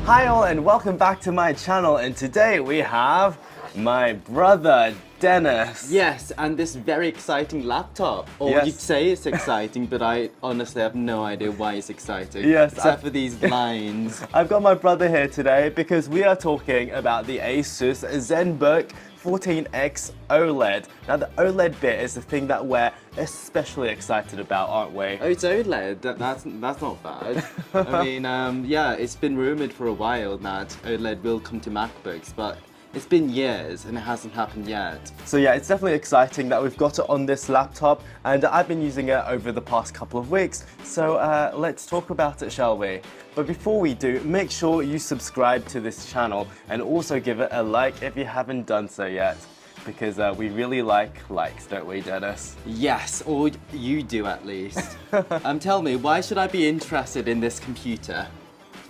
Hi all and welcome back to my channel, and today we have my brother Dennis. Yes, and this very exciting laptop. Or Yes. you'd say it's exciting, but I honestly have no idea why it's exciting. Yes, except for these lines. I've got my brother here today because we are talking about the ASUS Zenbook 14X OLED. Now the OLED bit is the thing that we're especially excited about, aren't we? Oh, it's OLED. That's not bad. I mean, yeah, it's been rumored for a while that OLED will come to MacBooks, but it's been years and it hasn't happened yet. So yeah, it's definitely exciting that we've got it on this laptop, and I've been using it over the past couple of weeks. So let's talk about it, shall we? But before we do, make sure you subscribe to this channel and also give it a like if you haven't done so yet. Because we really like likes, don't we, Dennis? Yes, or you do at least. Tell me, why should I be interested in this computer?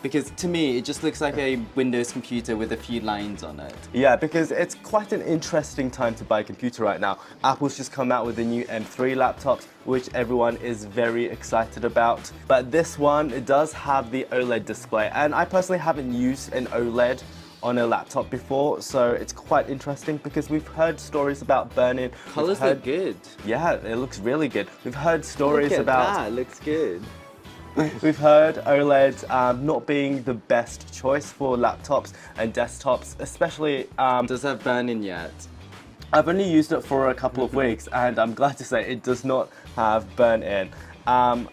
Because to me, it just looks like a Windows computer with a few lines on it. Yeah, because it's quite an interesting time to buy a computer right now. Apple's just come out with the new M3 laptops, which everyone is very excited about. But this one, it does have the OLED display, and I personally haven't used an OLED on a laptop before, so it's quite interesting because we've heard stories about burn-in. Colors look good. Yeah, it looks really good. We've heard stories Look at about... that, looks good. We've heard OLED not being the best choice for laptops and desktops, especially... Does that burn in yet? I've only used it for a couple of weeks, and I'm glad to say it does not have burn-in.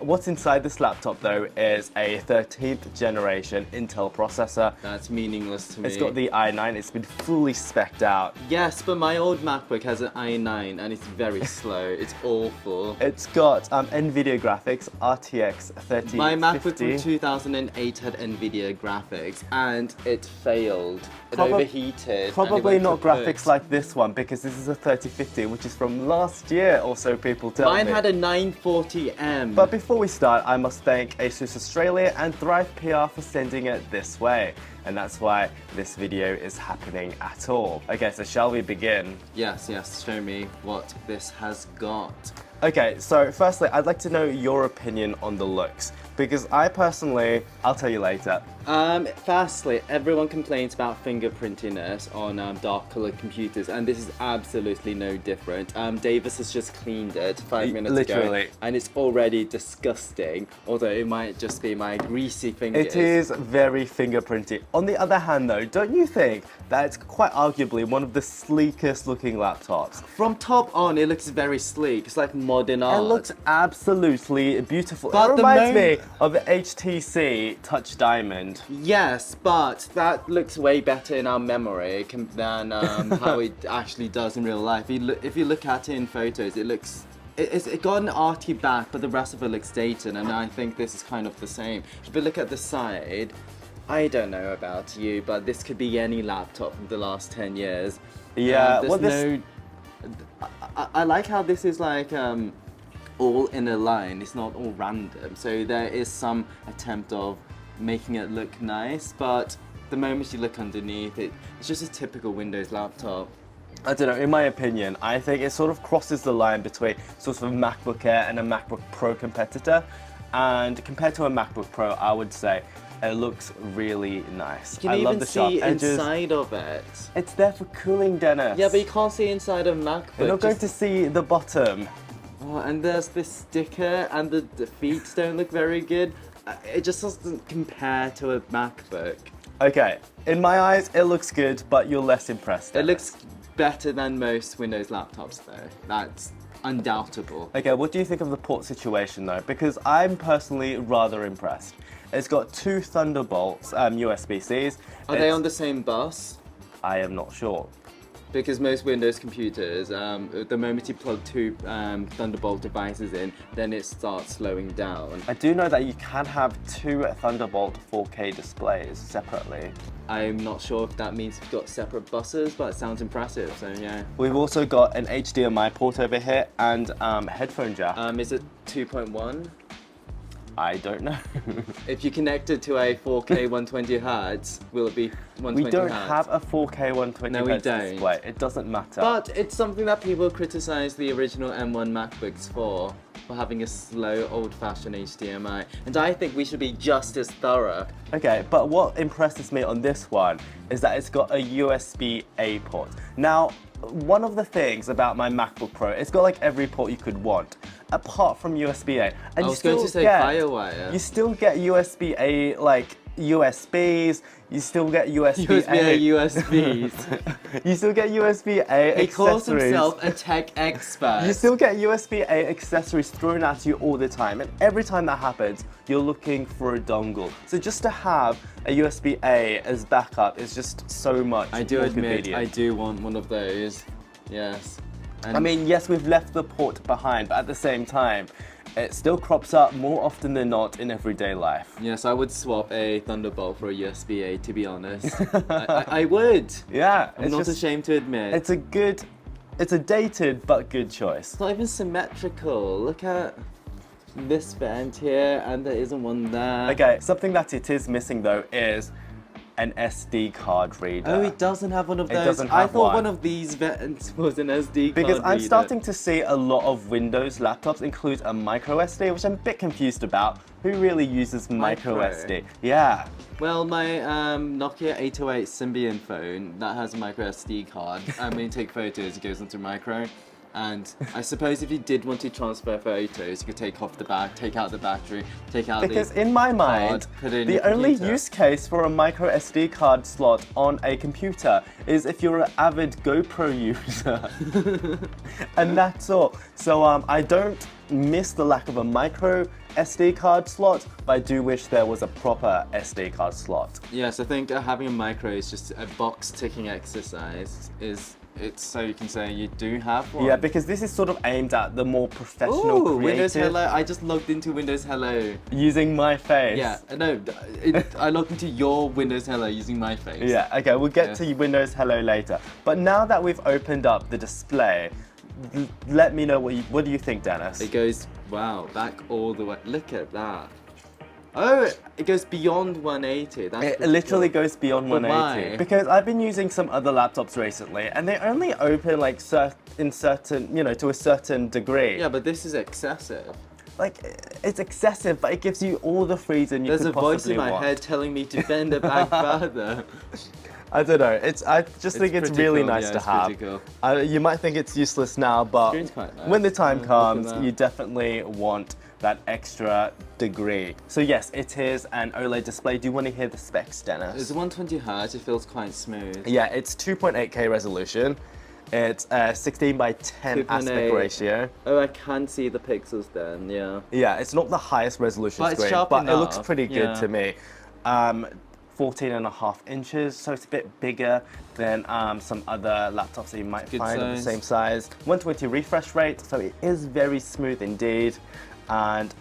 What's inside this laptop though is a 13th generation Intel processor. That's meaningless to me. It's got the i9, it's been fully spec'd out. Yes, but my old MacBook has an i9 and it's very slow. It's awful. It's got NVIDIA graphics, RTX 3050. My MacBook from 2008 had NVIDIA graphics and it failed. It overheated. Probably and it not went graphics kaput. like this one, because this is a 3050, which is from last year, or so people tell me. Mine had a 940M. But before we start, I must thank ASUS Australia and Thrive PR for sending it this way. And that's why this video is happening at all. Okay, so shall we begin? Yes, show me what this has got. Okay, so firstly, I'd like to know your opinion on the looks, because I personally, I'll tell you later. Firstly, everyone complains about fingerprintiness on dark colored computers, and this is absolutely no different. Davis has just cleaned it 5 minutes ago, and it's already disgusting, although it might just be my greasy fingers. It is very fingerprinty. On the other hand though, don't you think that it's quite arguably one of the sleekest looking laptops? From top on, it looks very sleek. It's like modern art. It looks absolutely beautiful. But it reminds me of the HTC Touch Diamond. Yes, but that looks way better in our memory than how it actually does in real life. If you look at it in photos, it got an arty back, but the rest of it looks dated, and I think this is kind of the same. If you look at the side, I don't know about you, but this could be any laptop from the last 10 years. Yeah, I like how this is like all in a line. It's not all random. So there is some attempt of making it look nice, but the moment you look underneath it, it's just a typical Windows laptop. I don't know, in my opinion, I think it sort of crosses the line between sort of a MacBook Air and a MacBook Pro competitor. And compared to a MacBook Pro, I would say it looks really nice. You can even see inside of it. It's there for cooling, Dennis. Yeah, but you can't see inside of MacBook. You're not going to see the bottom. Oh, and there's this sticker, and the feet don't look very good. It just doesn't compare to a MacBook. Okay, in my eyes, it looks good, but you're less impressed. It looks better than most Windows laptops, though. That's undoubtable. Okay, what do you think of the port situation, though? Because I'm personally rather impressed. It's got two Thunderbolts, USB-Cs. Are they on the same bus? I am not sure. Because most Windows computers, the moment you plug two Thunderbolt devices in, then it starts slowing down. I do know that you can have two Thunderbolt 4K displays separately. I'm not sure if that means you've got separate buses, but it sounds impressive, so yeah. We've also got an HDMI port over here and headphone jack. Is it 2.1? I don't know. If you connect it to a 4K 120 Hz, will it be 120 Hz? We don't have a 4K 120 Hz display. It doesn't matter. But it's something that people criticize the original M1 MacBooks for. or having a slow, old-fashioned HDMI. And I think we should be just as thorough. Okay, but what impresses me on this one is that it's got a USB-A port. Now, one of the things about my MacBook Pro, it's got like every port you could want, apart from USB-A. And I was going to say FireWire. You still get USB-A, like USBs, you still get USB-A. USBs. You still get USB-A accessories. He calls himself a tech expert. You still get USB-A accessories thrown at you all the time, and every time that happens, you're looking for a dongle. So just to have a USB-A as backup is just so much I do more admit, convenient. I do want one of those. Yes. And I mean, yes, we've left the port behind, but at the same time, it still crops up more often than not in everyday life. yes, I would swap a Thunderbolt for a USB-A, to be honest. I would. Yeah, I'm not ashamed to admit. it's a dated but good choice. It's not even symmetrical. Look at this vent here, and there isn't one there. Okay, something that it is missing though is an SD card reader. Oh, it doesn't have one of those. doesn't I have thought one. one of these vents was an SD card Because I'm reader. starting to see a lot of Windows laptops include a micro SD, which I'm a bit confused about. Who really uses micro Micro? SD? Yeah. Well, my Nokia 808 Symbian phone, that has a micro SD card. And when you take photos, it goes into micro. And I suppose if you did want to transfer photos, you could take off the back, take out the battery, take out Because the in my mind, card, put it in the your only computer. use case for a micro SD card slot on a computer is if you're an avid GoPro user. And that's all. So I don't miss the lack of a micro SD card slot, but I do wish there was a proper SD card slot. Yes, I think having a micro is just a box ticking exercise. It's so you can say you do have one. Yeah, because this is sort of aimed at the more professional Ooh, Windows creative Hello. I just logged into Windows Hello. using my face. Yeah, no, I logged into your Windows Hello using my face. Yeah, okay, we'll get Yeah. to Windows Hello later. But now that we've opened up the display, let me know what do you think, Dennis? It goes, wow, back all the way. Look at that. Oh, it goes beyond 180. That's It pretty literally cool. goes beyond But 180 why? because I've been using some other laptops recently, and they only open like in certain, to a certain degree. Yeah, but this is excessive. Like it's excessive, but it gives you all the freedom you There's could a voice possibly in my want. head telling me to bend it back further. I don't know. I just think it's pretty really cool, nice yeah, to it's have. pretty cool. You might think it's useless now, but Screen's quite nice. when the time Yeah, look at comes, that. you definitely want that extra degree. So yes, it is an OLED display. Do you want to hear the specs, Dennis? It's 120 Hz, it feels quite smooth. Yeah, it's 2.8K resolution. It's 16 by 10 aspect 2.8. ratio. Oh, I can see the pixels then, yeah. Yeah, it's not the highest resolution But it's screen, sharp but it looks enough, pretty good yeah. to me. 14.5 inches, so it's a bit bigger than some other laptops that you might Good find of the size. same size. 120 refresh rate, so it is very smooth indeed, and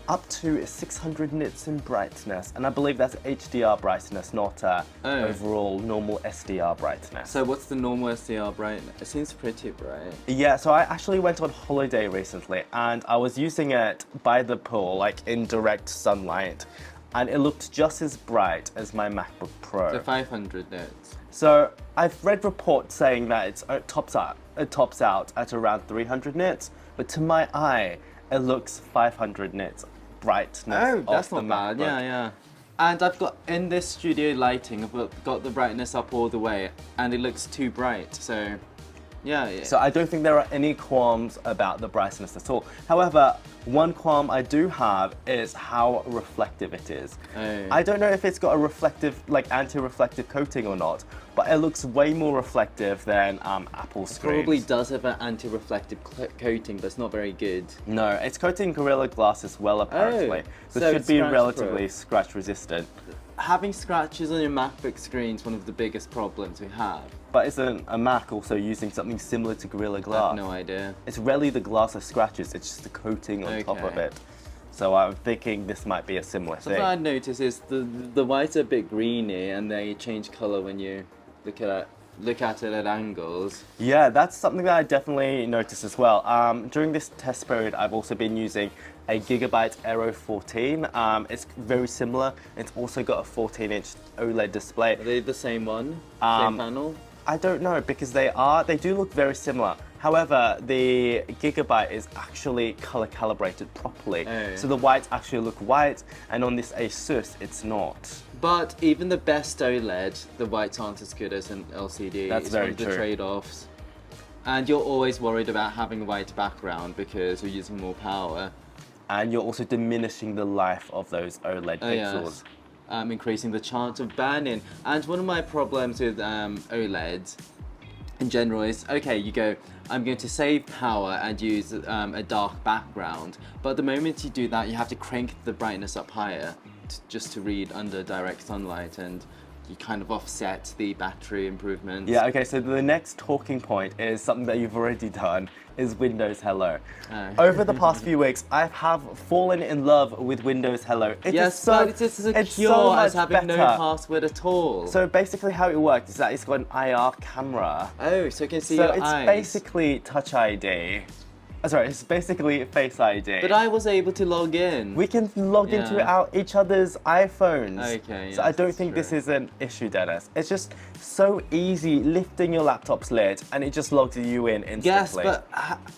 up to 600 nits in brightness, and I believe that's HDR brightness, not overall normal SDR brightness. So what's the normal SDR brightness? It seems pretty bright. Yeah, so I actually went on holiday recently, and I was using it by the pool, like in direct sunlight, and it looked just as bright as my MacBook Pro. So 500 nits. So I've read reports saying that it tops out at around 300 nits, but to my eye, it looks 500 nits brightness. Oh, that's off the not bad. MacBook. Yeah, yeah. And I've got, in this studio lighting, I've got the brightness up all the way, and it looks too bright, so yeah. So I don't think there are any qualms about the brightness at all. However, one qualm I do have is how reflective it is. Oh. I don't know if it's got a reflective, like anti-reflective coating or not, but it looks way more reflective than Apple screens. Probably does have an anti-reflective coating, but it's not very good. No, it's coating Gorilla Glass as well, apparently. So so it should it's be scratch relatively proof. scratch resistant. Having scratches on your MacBook screen is one of the biggest problems we have. But isn't a Mac also using something similar to Gorilla I Glass? have no idea. It's rarely the glass that scratches, it's just the coating on top of Okay. it. So I'm thinking this might be a similar Something thing. I noticed is the whites are a bit greeny and they change color when you look at it at angles. Yeah, that's something that I definitely noticed as well. During this test period, I've also been using a Gigabyte Aero 14. It's very similar. It's also got a 14-inch OLED display. Are they the same one? Um, Same panel? I don't know because they do look very similar. However, the Gigabyte is actually color calibrated properly. Oh. So the whites actually look white, and on this ASUS, it's not. But even the best OLED, the whites aren't as good as an LCD. That's it's very one of the true. trade-offs. And you're always worried about having a white background because you're using more power. And you're also diminishing the life of those OLED pixels. Yes. Increasing the chance of burn-in. And one of my problems with OLEDs in general is, okay, you go, I'm going to save power and use a dark background. But the moment you do that, you have to crank the brightness up higher just to read under direct sunlight, and you kind of offset the battery improvements. Yeah, okay, so the next talking point is something that you've already done, is Windows Hello. Oh. Over the past few weeks, I have fallen in love with Windows Hello. It Yes, is so, but it's as secure it's so much as having no better. password at all. So basically how it works is that it's got an IR camera. Oh, so you can see So your it's eyes. basically Touch ID. Sorry, it's basically Face ID. But I was able to log in. We can log into Yeah. each other's iPhones. Okay, So yes, I don't that's think true. this is an issue, Dennis. It's just so easy lifting your laptop's lid and it just logs you in instantly. Yes, but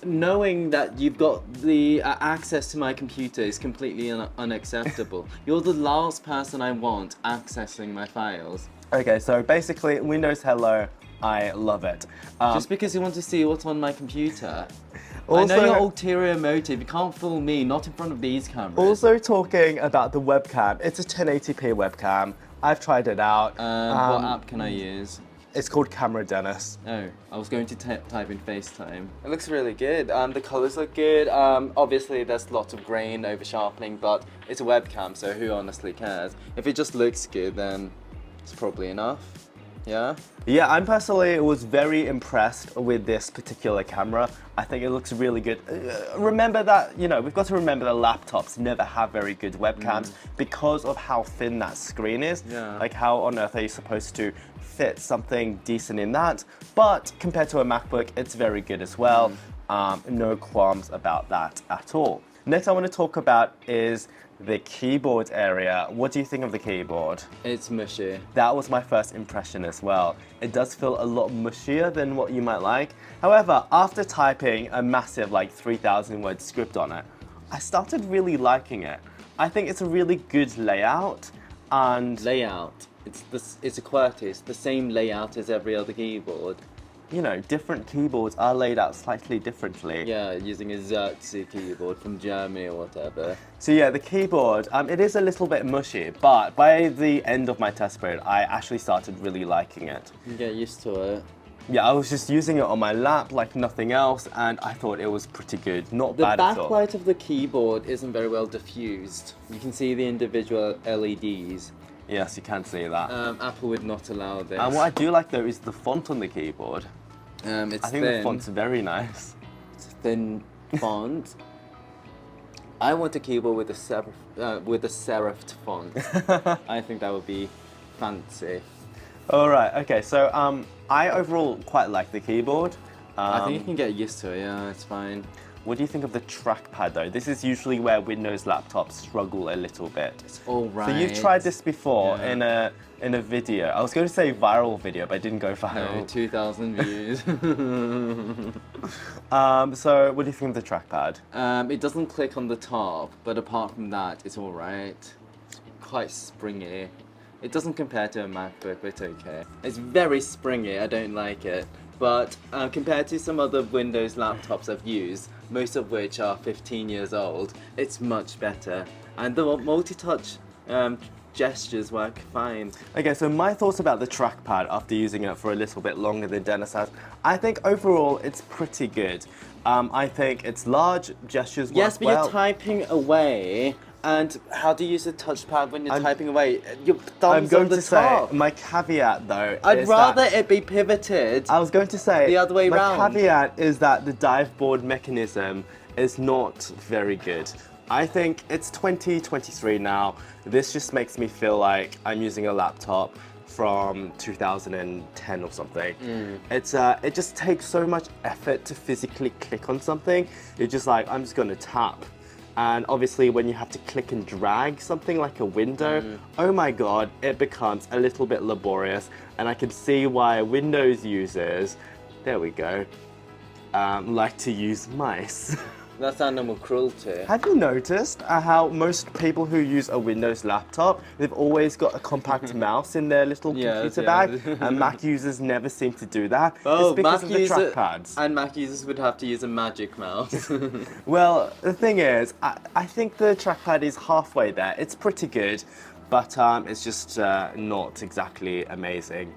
knowing that you've got the access to my computer is completely unacceptable. You're the last person I want accessing my files. Okay, so basically Windows Hello, I love it. Just because you want to see what's on my computer. I Also- know your ulterior motive. You can't fool me, not in front of these cameras. Also talking about the webcam, it's a 1080p webcam. I've tried it out. What app can I use? It's called Camera Dennis. Oh, I was going to type in FaceTime. It looks really good. The colors look good. Obviously, there's lots of grain over sharpening, but it's a webcam, so who honestly cares? If it just looks good, then it's probably enough. Yeah? Yeah, I'm personally was very impressed with this particular camera. I think it looks really good. Remember that, we've got to remember that laptops never have very good webcams because of how thin that screen is. Yeah. Like how on earth are you supposed to fit something decent in that? But compared to a MacBook, it's very good as well. No qualms about that at all. Next I want to talk about is the keyboard area. What do you think of the keyboard? It's mushy. That was my first impression as well. It does feel a lot mushier than what you might like. However, after typing a massive 3,000 word script on it, I started really liking it. I think it's a really good layout and Layout. It's a QWERTY. It's the same layout as every other keyboard. different keyboards are laid out slightly differently. Yeah, using a Xerxes keyboard from Germany or whatever. So yeah, the keyboard, it is a little bit mushy, but by the end of my test period, I actually started really liking it. You can get used to it. Yeah, I was just using it on my lap like nothing else, and I thought it was pretty good. Not The bad at all. backlight of the keyboard isn't very well diffused. You can see the individual LEDs. Yes, you can see that. Apple would not allow this. And what I do like though is the font on the keyboard. It's I think thin. the font's very nice. It's a thin font. I want a keyboard with a serifed font. I think that would be fancy. All right, okay, so I overall quite like the keyboard. I think you can get used to it. Yeah, it's fine. What do you think of the trackpad though? This is usually where Windows laptops struggle a little bit. It's all right. So you've tried this before Yeah. in a video. I was going to say viral video, but it didn't go viral. No, 2,000 views. So what do you think of the trackpad? It doesn't click on the top, but apart from that, it's all right. It's quite springy. It doesn't compare to a MacBook, but it's okay. It's very springy, I don't like it. But compared to some other Windows laptops I've used, most of which are 15 years old, it's much better. And the multi-touch gestures work fine. Okay, so my thoughts about the trackpad after using it for a little bit longer than Dennis has, I think overall it's pretty good. I think it's large, gestures work Yes, but well. you're typing away. And how do you use the touchpad when you're typing away? Your thumb's I'm going on the to top. say, my caveat though I'd is rather that, it be pivoted. I was going to say, the other way my round. caveat is that the dive board mechanism is not very good. I think it's 2023 now. This just makes me feel like I'm using a laptop from 2010 or something. It just takes so much effort to physically click on something. You're just like, I'm just gonna tap. And obviously when you have to click and drag something like a window, oh my God, it becomes a little bit laborious. And I can see why Windows users, there we go, like to use mice. That's animal cruelty. Have you noticed how most people who use a Windows laptop, they've always got a compact mouse in their little computer bag, and Mac users never seem to do that. Oh, it's because Mac of the user- trackpads. And Mac users would have to use a magic mouse. Well, the thing is, I think the trackpad is halfway there. It's pretty good, but it's just not exactly amazing.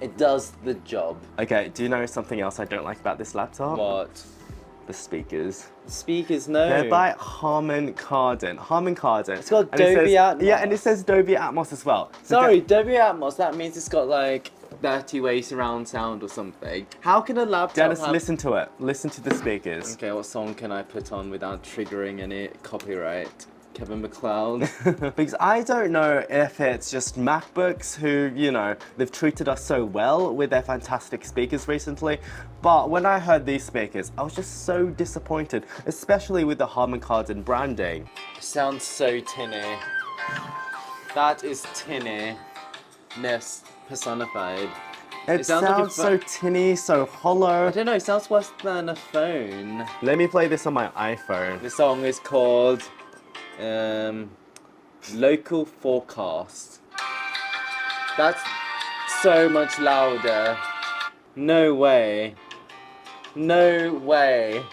It does the job. Okay, do you know something else I don't like about this laptop? What? The speakers. Speakers, no. They're by Harman Kardon. Harman Kardon. It's got And it Dolby says- Atmos. Yeah, and it says Dolby Atmos as well. So Sorry, Dolby Atmos, that means it's got like 30-way surround sound or something. How can a laptop Dennis, have... listen to it. Listen to the speakers. Okay, what song can I put on without triggering any copyright? Kevin MacLeod. Because I don't know if it's just MacBooks who, you know, they've treated us so well with their fantastic speakers recently, but when I heard these speakers, I was just so disappointed, especially with the Harman Kardon branding. Sounds so tinny. That is tinny-ness personified. It sounds like sounds so tinny, so hollow. I don't know, it sounds worse than a phone. Let me play this on my iPhone. The song is called Local Forecast. That's so much louder. No way. No way.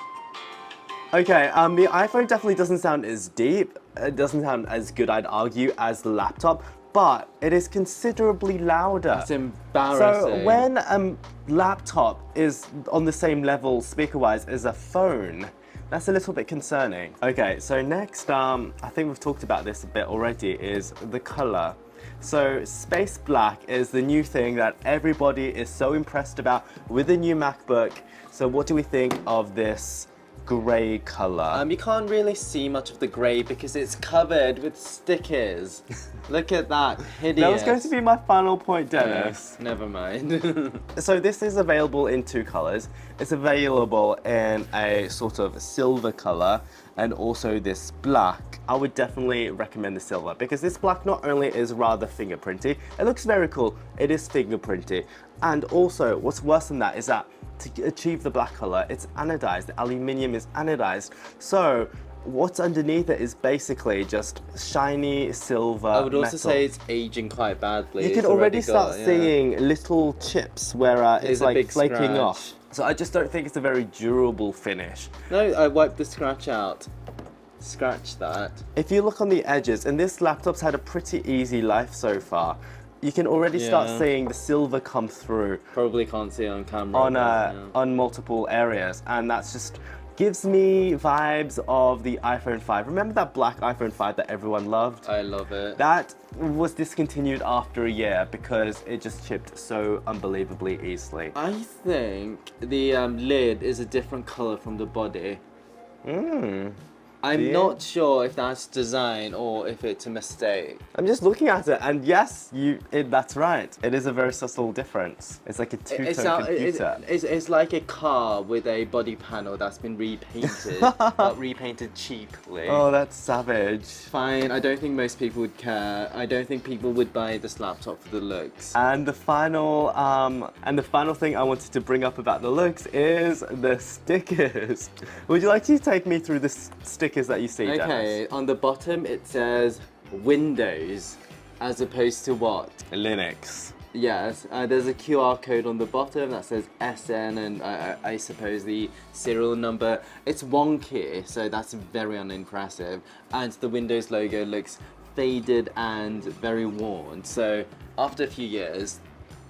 Okay, the iPhone definitely doesn't sound as deep. It doesn't sound as good, I'd argue, as the laptop, but it is considerably louder. That's embarrassing. So when a laptop is on the same level speaker-wise as a phone, that's a little bit concerning. Okay, so next, I think we've talked about this a bit already, is the color. So space black is the new thing that everybody is so impressed about with the new MacBook. So what do we think of this grey color? You can't really see much of the grey because it's covered with stickers. Look at that, hideous. That was going to be my final point, Dennis. Never mind. So this is available in two colors. It's available in a sort of silver color and also this black. I would definitely recommend the silver because this black not only is rather fingerprinty, it looks very cool, it is fingerprinty. And also, what's worse than that is that to achieve the black color, it's anodized. The aluminium is anodized. So what's underneath it is basically just shiny silver I would also metal. say it's aging quite badly. You It's can already start got, yeah. seeing little chips where There's it's a like big flaking scratch. off. So I just don't think it's a very durable finish. No, I wiped the scratch out. Scratch that. If you look on the edges, and this laptop's had a pretty easy life so far, you can already start Yeah. seeing the silver come through Probably can't see it on camera. on but, yeah. on multiple areas, and that's just gives me vibes of the iPhone 5. Remember that black iPhone 5 that everyone loved? I love it. That was discontinued after a year because it just chipped so unbelievably easily. I think the lid is a different color from the body. I'm Yeah. not sure if that's design or if it's a mistake. I'm just looking at it, and yes, that's right. It is a very subtle difference. It's like a two-tone computer. It's like a car with a body panel that's been repainted, but repainted cheaply. Oh, that's savage. Fine, I don't think most people would care. I don't think people would buy this laptop for the looks. And the final thing I wanted to bring up about the looks is the stickers. Would you like to take me through the stickers that you see, Dennis? Okay, on the bottom it says Windows, as opposed to what? Linux. Yes, there's a QR code on the bottom that says SN and I suppose the serial number. It's wonky, so that's very unimpressive. And the Windows logo looks faded and very worn. So after a few years,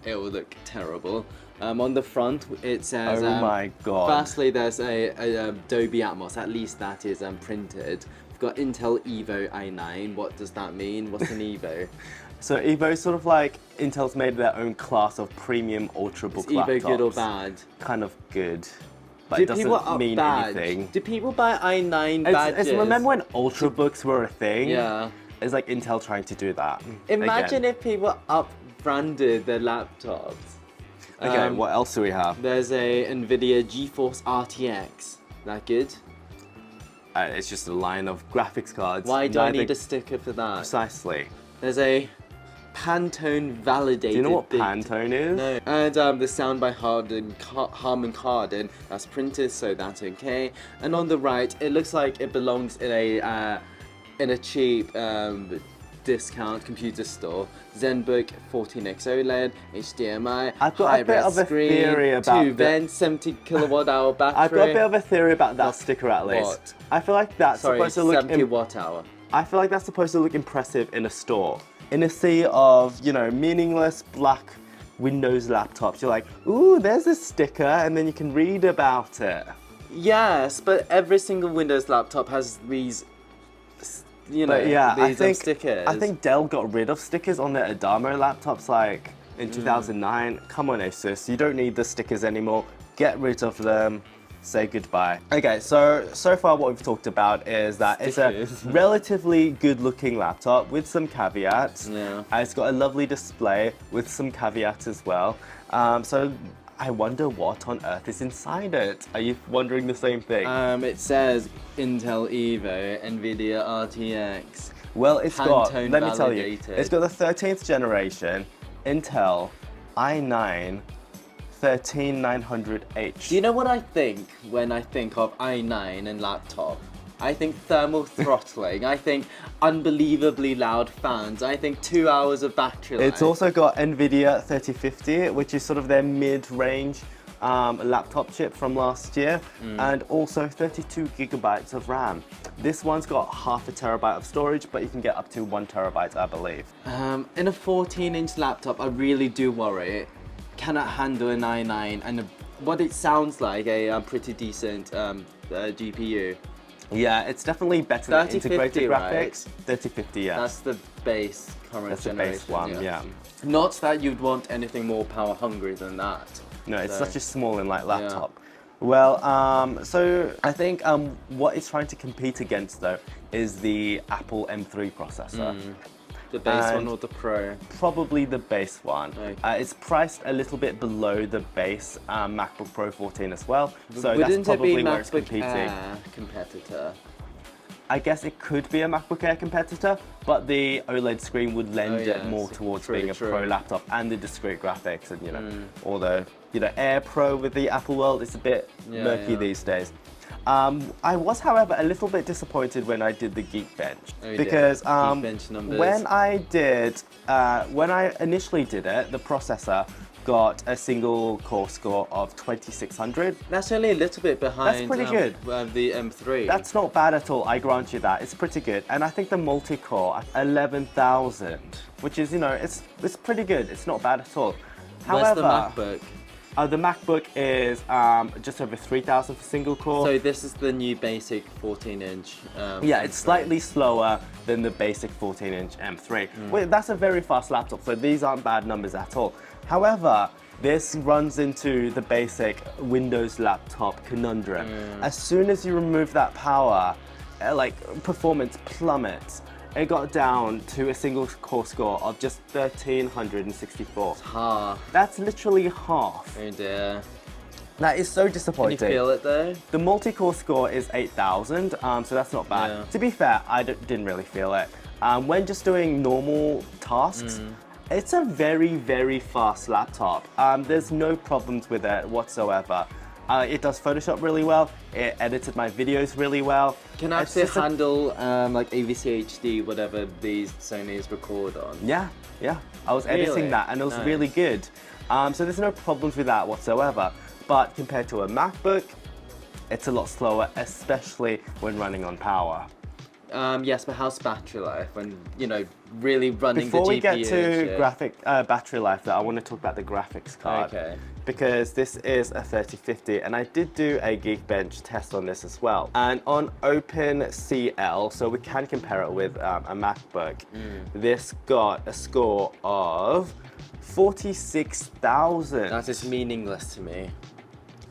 it will look terrible. On the front, it says. Oh my god. Firstly, there's a Dolby Atmos. At least that is printed. We've got Intel Evo i9. What does that mean? What's an Evo? So Evo is sort of like Intel's made their own class of premium ultrabook Is Evo laptops. good or bad? Kind of good, but Do it people doesn't mean badge? anything. Do people buy i9 badges? Remember when ultrabooks were a thing? Yeah. It's like Intel trying to do that. Imagine again. if people up-branded their laptops. Okay, what else do we have? There's a NVIDIA GeForce RTX. That good? It's just a line of graphics cards. Why do I Neither- need a sticker for that? Precisely. There's a Pantone validated. Do you know what Pantone is? No. And the sound by Harman Kardon, that's printed, so that's okay. And on the right, it looks like it belongs in a cheap discount computer store. Zenbook 14X OLED, HDMI, I've got a bit of a theory about 2 vents, 70 kilowatt hour battery. I've got a bit of a theory about that sticker at least. What? I feel like that's supposed to look 70 watt hour. I feel like that's supposed to look impressive in a store. In a sea of, you know, meaningless black Windows laptops, you're like, ooh, there's a sticker, and then you can read about it. Yes, but every single Windows laptop has these, you know, But yeah, these stickers. I think Dell got rid of stickers on their Adamo laptops like in 2009. Come on, ASUS, you don't need the stickers anymore. Get rid of them. Say goodbye. Okay, so far what we've talked about is that Stickers. it's a relatively good-looking laptop with some caveats. Yeah. It's got a lovely display with some caveats as well. So I wonder what on earth is inside it. Are you wondering the same thing? It says Intel Evo, Nvidia RTX. Well, it's got, Pantone let me tell you, validated. it's got the 13th generation Intel i9 13900H. Do you know what I think when I think of i9 and laptop? I think thermal throttling. I think unbelievably loud fans. I think 2 hours of battery life. It's also got Nvidia 3050, which is sort of their mid-range laptop chip from last year, and also 32 gigabytes of RAM. This one's got half a terabyte of storage, but you can get up to 1 terabyte, I believe. In a 14-inch laptop, I really do worry. Cannot handle an i9 and what it sounds like a pretty decent GPU. Yeah, it's definitely better than 3050, integrated right? graphics. 3050, yeah. That's the base current That's the generation. base one, yeah. Not that you'd want anything more power hungry than that. No, it's So- such a small and light laptop. Well, so I think what it's trying to compete against though is the Apple M3 processor. The base one And- or the Pro? Probably the base one. Okay. It's priced a little bit below the base MacBook Pro 14 as well, so Wouldn't that's probably it be where it's MacBook competing. Air competitor? I guess it could be a MacBook Air competitor, but the OLED screen would lend yeah, it more it's towards true, being a true. pro laptop, and the discrete graphics, and all the Air Pro with the Apple world, it's a bit murky yeah. these days. I was, however, a little bit disappointed when I did the Geekbench you because did. Geekbench numbers. when I initially did it, the processor got a single core score of 2600. That's only a little bit behind. pretty good. The M3. That's not bad at all, I grant you that. It's pretty good. And I think the multi-core, 11,000, which is, it's pretty good. It's not bad at all. Where's However, the MacBook? The MacBook is just over 3,000 for single core. So this is the new basic 14-inch. Yeah, it's slightly slower than the basic 14-inch M3. Well, that's a very fast laptop, so these aren't bad numbers at all. However, this runs into the basic Windows laptop conundrum. As soon as you remove that power, performance plummets. It got down to a single core score of just 1,364. Half. That's literally half. Oh dear. That is so Can you disappointing. feel it though? The multi-core score is 8,000, so that's not bad. Yeah. To be fair, I didn't really feel it. When just doing normal tasks, it's a very, very fast laptop. There's no problems with it whatsoever. It does Photoshop really well. It edited my videos really well. Can It's actually just a- handle like AVC HD, whatever these Sony's record on? Yeah. I was Really? editing that and it was Nice. really good. So there's no problems with that whatsoever. But compared to a MacBook, it's a lot slower, especially when running on power. Yes, but how's battery life when, really running Before the we GPU get to and shit? battery life, though, I want to talk about the graphics card. Okay. Because this is a 3050, and I did do a Geekbench test on this as well. And on OpenCL, so we can compare it with a MacBook, this got a score of 46,000. That is meaningless to me.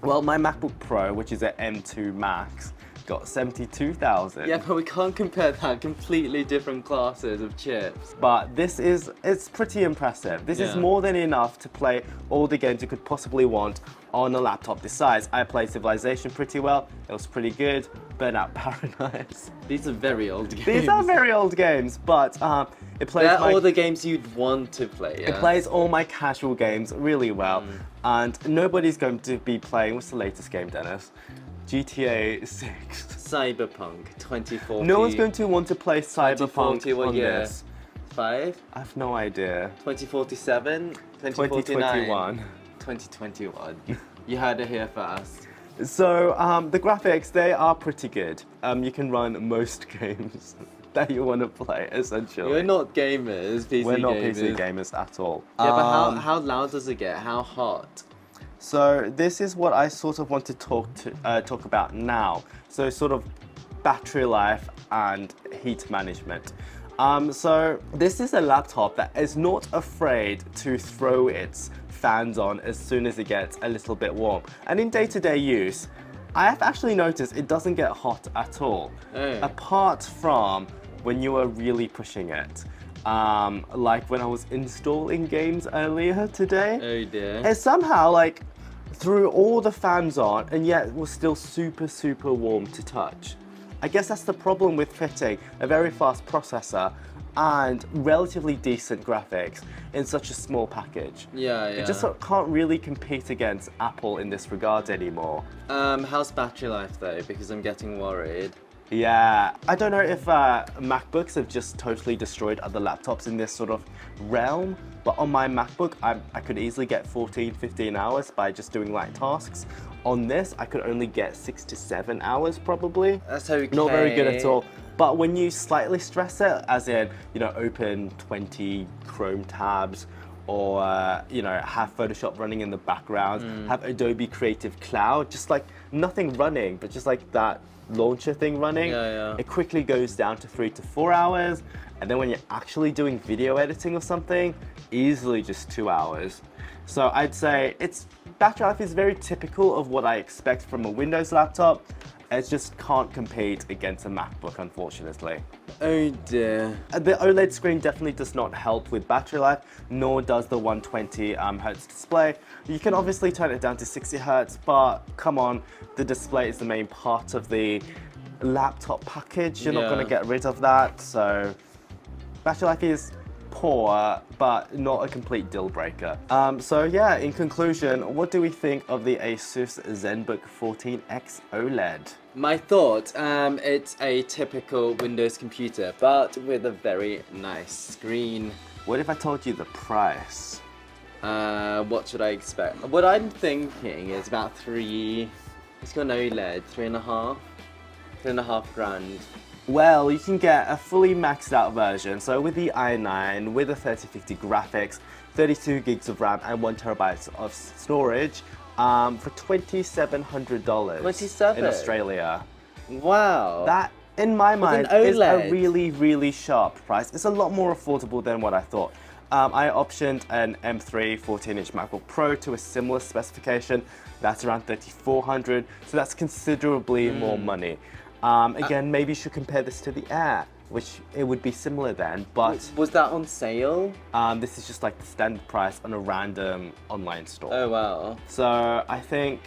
Well, my MacBook Pro, which is an M2 Max, got 72,000. Yeah, but we can't compare that. Completely different classes of chips. But it's pretty impressive. This is Yeah. more than enough to play all the games you could possibly want on a laptop this size. I played Civilization pretty well. It was pretty good. Burnout Paradise. These are very old games. These are very old games, but it plays They're my, all the games you'd want to play. Yeah? it plays all my casual games really well. And nobody's going to be playing, what's the latest game, Dennis? GTA 6. Cyberpunk 2040. No one's going to want to play Cyberpunk 2040, what on year? this. 5? I have no idea. 2047? 2049? 2021. 2021. You heard it here first. So the graphics, they are pretty good. You can run most games that you want to play, essentially. We're not gamers, PC We're not gamers. PC gamers at all. Yeah, but how loud does it get? How hot? So this is what I sort of want to talk about now. So sort of battery life and heat management. So this is a laptop that is not afraid to throw its fans on as soon as it gets a little bit warm. And in day-to-day use, I have actually noticed it doesn't get hot at all. Oh. Apart from when you are really pushing it. Like when I was installing games earlier today. Oh dear. It somehow like threw all the fans on and yet was still super, super warm to touch. I guess that's the problem with fitting a very fast processor and relatively decent graphics in such a small package. Yeah. It just can't really compete against Apple in this regard anymore. How's battery life though? Because I'm getting worried. Yeah, I don't know if MacBooks have just totally destroyed other laptops in this sort of realm, but on my MacBook, I could easily get 14, 15 hours by just doing light tasks. On this, I could only get 6 to 7 hours probably. That's okay. Not very good at all. But when you slightly stress it, as in, you know, open 20 Chrome tabs, or you know, have Photoshop running in the background, have Adobe Creative Cloud, just like nothing running, but just like that launcher thing running, it quickly goes down to 3 to 4 hours. And then when you're actually doing video editing or something, easily just 2 hours. So I'd say battery life is very typical of what I expect from a Windows laptop. It just can't compete against a MacBook, unfortunately. Oh dear. The OLED screen definitely does not help with battery life, nor does the 120 Hertz display. You can obviously turn it down to 60 Hertz, but come on, the display is the main part of the laptop package. You're not going to get rid of that, so battery life is poor, but not a complete deal breaker. So yeah, in conclusion, what do we think of the ASUS Zenbook 14X OLED? My thought, it's a typical Windows computer, but with a very nice screen. What if I told you the price? What should I expect? What I'm thinking is about it's got an OLED, 3.5 grand. Well, you can get a fully maxed out version, so with the i9, with the 3050 graphics, 32 gigs of RAM and 1 terabyte of storage, for $2,700 $27? in Australia. Wow. That, in my mind, an is a OLED. really, really sharp price. It's a lot more affordable than what I thought. I optioned an M3 14-inch MacBook Pro to a similar specification. That's around $3,400, so that's considerably more money. Again, maybe you should compare this to the Air, which it would be similar then, but Was that on sale? this is just like the standard price on a random online store. Oh wow. So I think,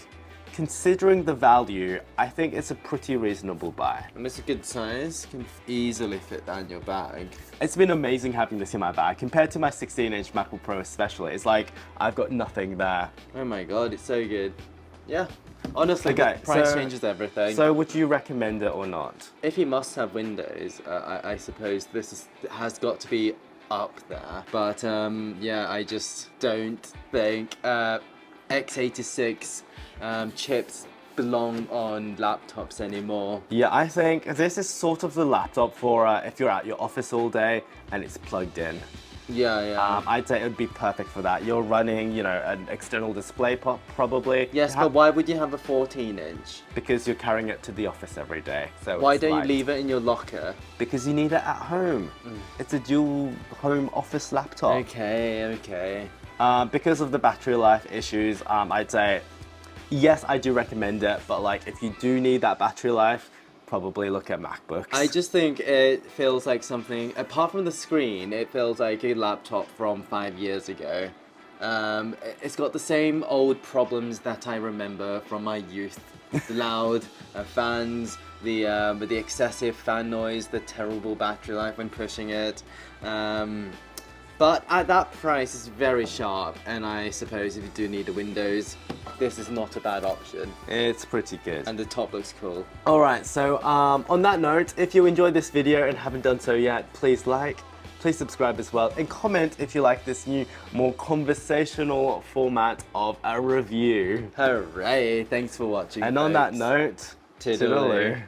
considering the value, I think it's a pretty reasonable buy. And it's a good size, can easily fit down your bag. It's been amazing having this in my bag. Compared to my 16-inch MacBook Pro especially, it's like I've got nothing there. Oh my god, it's so good. Yeah. Honestly, Okay, the price so- changes everything. So would you recommend it or not? If you must have Windows, I suppose has got to be up there. But yeah, I just don't think x86 chips belong on laptops anymore. Yeah, I think this is sort of the laptop for if you're at your office all day and it's plugged in. Yeah. I'd say it would be perfect for that. You're running, you know, an external display probably. Yes, but why would you have a 14-inch? Because you're carrying it to the office every day. So Why it's don't you light. leave it in your locker? Because you need it at home. It's a dual home office laptop. Okay. Because of the battery life issues, I'd say, yes, I do recommend it, but like if you do need that battery life, probably look at MacBooks. I just think it feels like something, apart from the screen, it feels like a laptop from 5 years ago. It's got the same old problems that I remember from my youth. The loud fans, the excessive fan noise, the terrible battery life when pushing it. But at that price, it's very sharp, and I suppose if you do need a Windows, this is not a bad option. It's pretty good. And the top looks cool. Alright, so on that note, if you enjoyed this video and haven't done so yet, please like, please subscribe as well, and comment if you like this new, more conversational format of a review. Hooray! Thanks for watching. And on that note, toodaloo. toodaloo.